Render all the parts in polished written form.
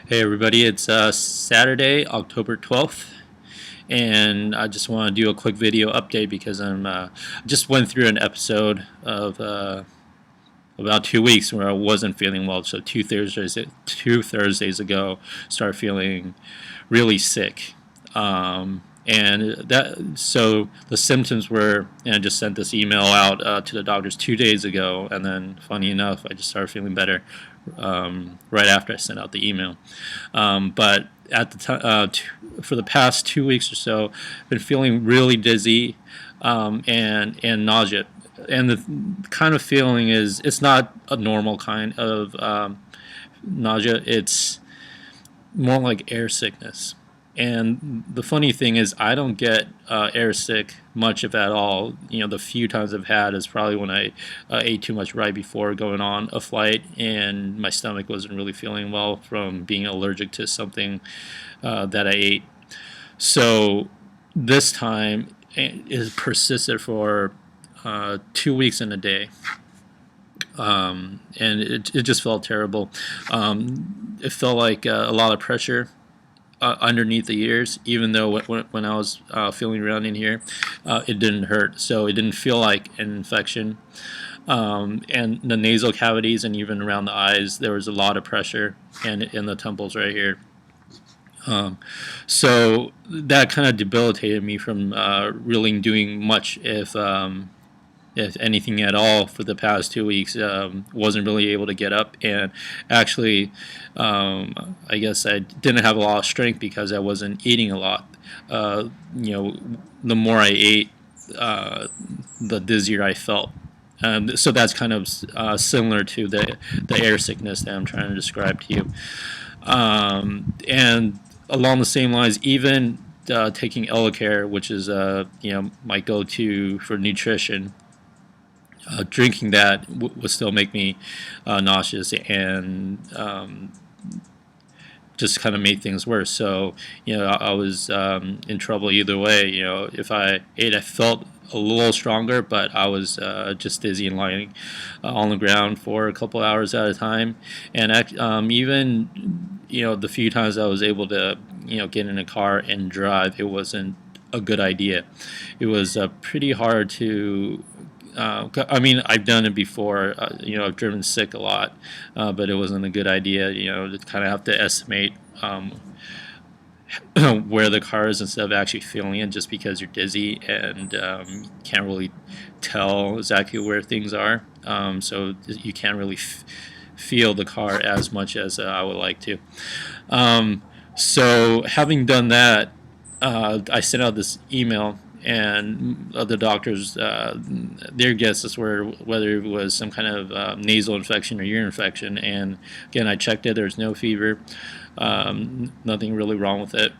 Hey everybody, it's Saturday, October 12th, and I just want to do a quick video update because just went through an episode of about 2 weeks where I wasn't feeling well. So two Thursdays ago, started feeling really sick. And the symptoms were, and I just sent this email out to the doctors 2 days ago, and then funny enough, I just started feeling better right after I sent out the email. But at the time, for the past 2 weeks or so, I've been feeling really dizzy and nausea. And the kind of feeling is it's not a normal kind of nausea. It's more like air sickness. And the funny thing is, I don't get air sick much, if at all. The few times I've had is probably when I ate too much right before going on a flight, and my stomach wasn't really feeling well from being allergic to something that I ate. So this time it persisted for 2 weeks and a day. And it just felt terrible. It felt like a lot of pressure underneath the ears, even though when I was feeling around in here, it didn't hurt. So it didn't feel like an infection. And the nasal cavities and even around the eyes, there was a lot of pressure, and in the temples right here. So that kind of debilitated me from really doing much, if anything at all, for the past 2 weeks. Wasn't really able to get up, and actually, I guess I didn't have a lot of strength because I wasn't eating a lot. Uh, the more I ate, the dizzier I felt. So that's kind of similar to the air sickness that I'm trying to describe to you. And along the same lines, even taking Elacare, which is my go-to for nutrition, drinking that would still make me nauseous, and just kind of made things worse. So I was in trouble either way. If I ate, I felt a little stronger, but I was just dizzy and lying on the ground for a couple hours at a time. And even the few times I was able to get in a car and drive, it wasn't a good idea. It was pretty hard to I mean, I've done it before. I've driven sick a lot, but it wasn't a good idea. To kind of have to estimate where the car is instead of actually feeling it, just because you're dizzy and can't really tell exactly where things are. So you can't really feel the car as much as I would like to. So having done that, I sent out this email, and the doctors, their guesses were whether it was some kind of nasal infection or ear infection. And again, I checked it. There's no fever, nothing really wrong with it.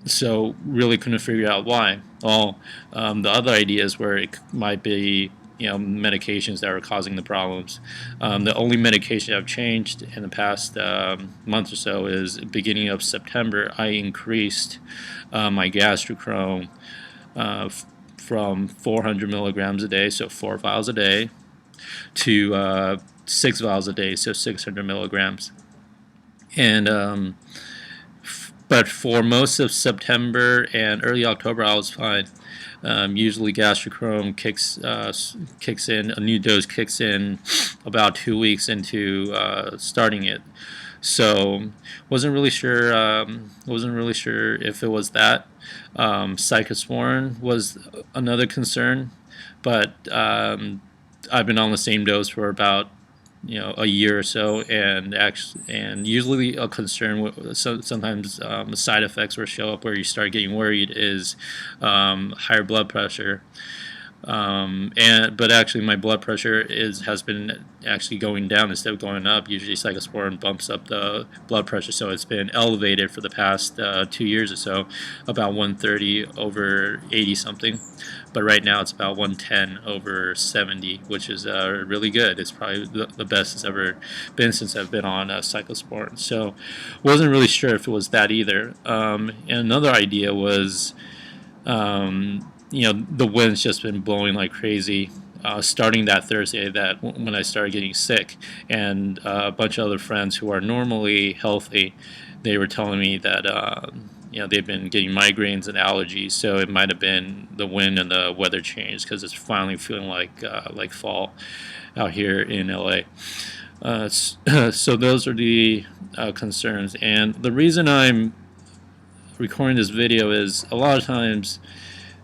So really couldn't figure out why. Well, the other ideas were it might be medications that were causing the problems. The only medication I've changed in the past month or so is beginning of September. I increased my gastrocrom from 400 milligrams a day, so 4 vials a day, to 6 vials a day, so 600 milligrams. And but for most of September and early October, I was fine. Usually, gastrocrom kicks in. A new dose kicks in about 2 weeks into starting it. So wasn't really sure. Wasn't really sure if it was that. Cyclosporin was another concern, but I've been on the same dose for about a year or so, and usually a concern. Sometimes side effects will show up where you start getting worried is higher blood pressure. But actually, my blood pressure has been actually going down instead of going up. Usually, cyclosporin bumps up the blood pressure, so it's been elevated for the past 2 years or so, about 130 over 80 something. But right now, it's about 110 over 70, which is really good. It's probably the best it's ever been since I've been on cyclosporin. So, wasn't really sure if it was that either. And another idea was the wind's just been blowing like crazy starting that Thursday, that when I started getting sick, and a bunch of other friends who are normally healthy, they were telling me that they've been getting migraines and allergies. So it might have been the wind and the weather change, because it's finally feeling like fall out here in LA. So those are the concerns, and the reason I'm recording this video is a lot of times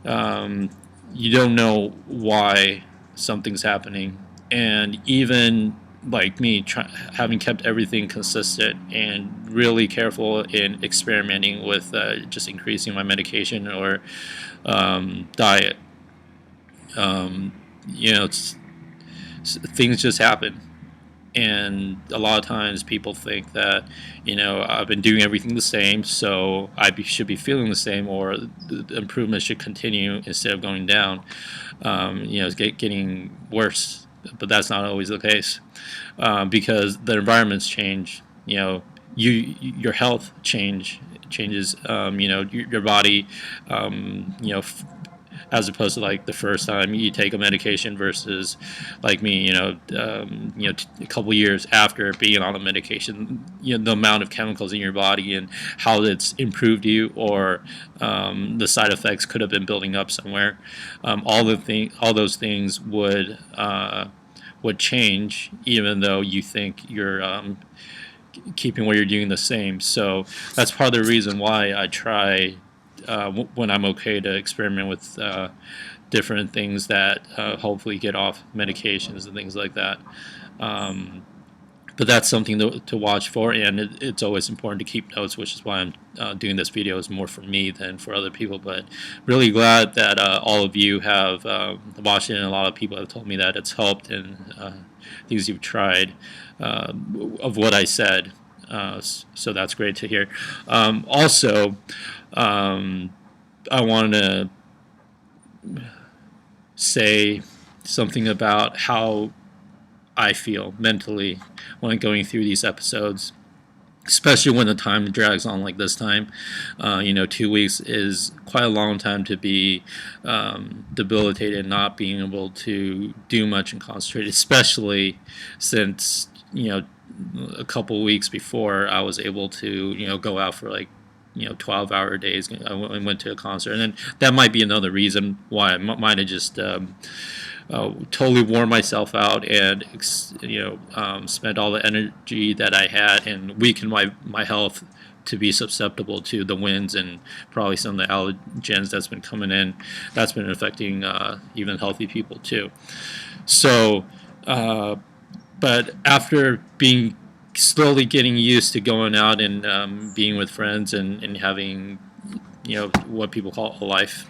um, you don't know why something's happening, and even like me, having kept everything consistent and really careful in experimenting with just increasing my medication or diet, um, things just happen. And a lot of times people think that, I've been doing everything the same, so should be feeling the same, or the improvement should continue instead of going down. It's getting worse, but that's not always the case, because the environments change. Your health changes. Your body. As opposed to like the first time you take a medication versus like me, a couple years after being on the medication, the amount of chemicals in your body and how it's improved you, or the side effects could have been building up somewhere. All those things would change, even though you think you're keeping what you're doing the same. So that's part of the reason why I try, when I'm okay, to experiment with different things that hopefully get off medications and things like that. But that's something to watch for, and it's always important to keep notes, which is why I'm doing this video. Is more for me than for other people. But really glad that all of you have watched it, and a lot of people have told me that it's helped, and things you've tried of what I said. So that's great to hear. Also, I want to say something about how I feel mentally when going through these episodes, especially when the time drags on like this time. 2 weeks is quite a long time to be debilitated, not being able to do much and concentrate, especially since, a couple weeks before I was able to, go out for like 12-hour days. I went to a concert, and then that might be another reason why I might have just totally wore myself out and spent all the energy that I had and weakened my health to be susceptible to the winds and probably some of the allergens that's been coming in. That's been affecting even healthy people too. So, but after being slowly getting used to going out and being with friends and having what people call a life,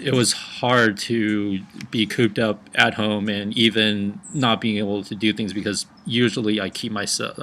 it was hard to be cooped up at home and even not being able to do things, because usually I keep myself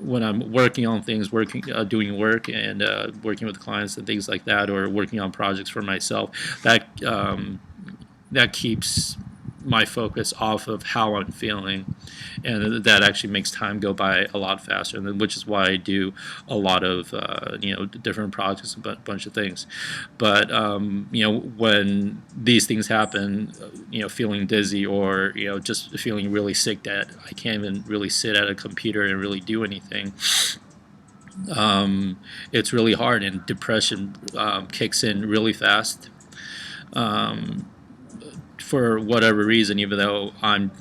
when I'm working on things, doing work and working with clients and things like that, or working on projects for myself, that keeps my focus off of how I'm feeling, and that actually makes time go by a lot faster, which is why I do a lot of different projects and a bunch of things. But when these things happen, feeling dizzy, or just feeling really sick that I can't even really sit at a computer and really do anything, it's really hard, and depression kicks in really fast. For whatever reason, even though I'm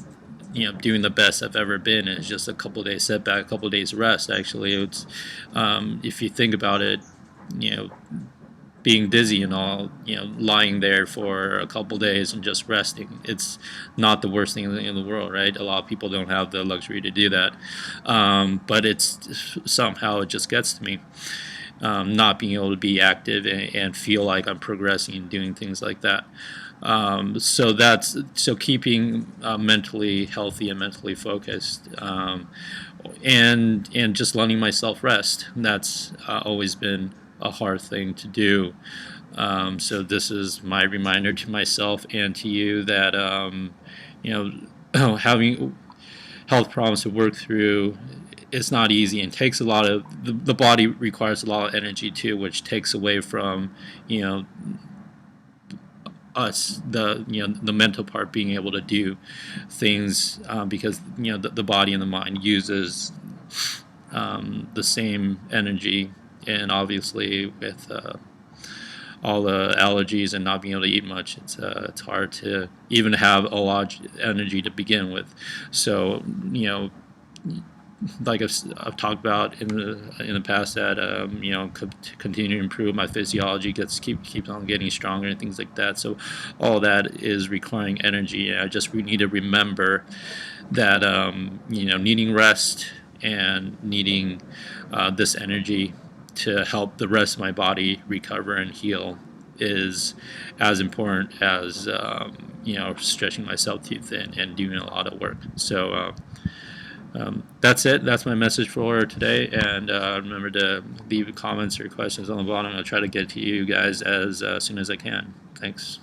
doing the best I've ever been, and it's just a couple of days setback, a couple of days rest. Actually, it's if you think about it, being dizzy and all, lying there for a couple of days and just resting, it's not the worst thing in the world, right? A lot of people don't have the luxury to do that, but it's somehow it just gets to me. Not being able to be active and feel like I'm progressing and doing things like that. So keeping mentally healthy and mentally focused, and just letting myself rest. That's always been a hard thing to do. So this is my reminder to myself and to you that having health problems to work through, it's not easy, and takes a lot of the body requires a lot of energy too, which takes away from us, the mental part, being able to do things, because the body and the mind uses the same energy, and obviously with all the allergies and not being able to eat much, it's hard to even have a lot of energy to begin with. So like I've talked about in the past, that to continue to improve my physiology, keeps on getting stronger and things like that. So all that is requiring energy, and I just need to remember that needing rest and needing this energy to help the rest of my body recover and heal is as important as stretching myself too thin and doing a lot of work. So that's it. That's my message for today. And remember to leave comments or questions on the bottom. I'll try to get to you guys as soon as I can. Thanks.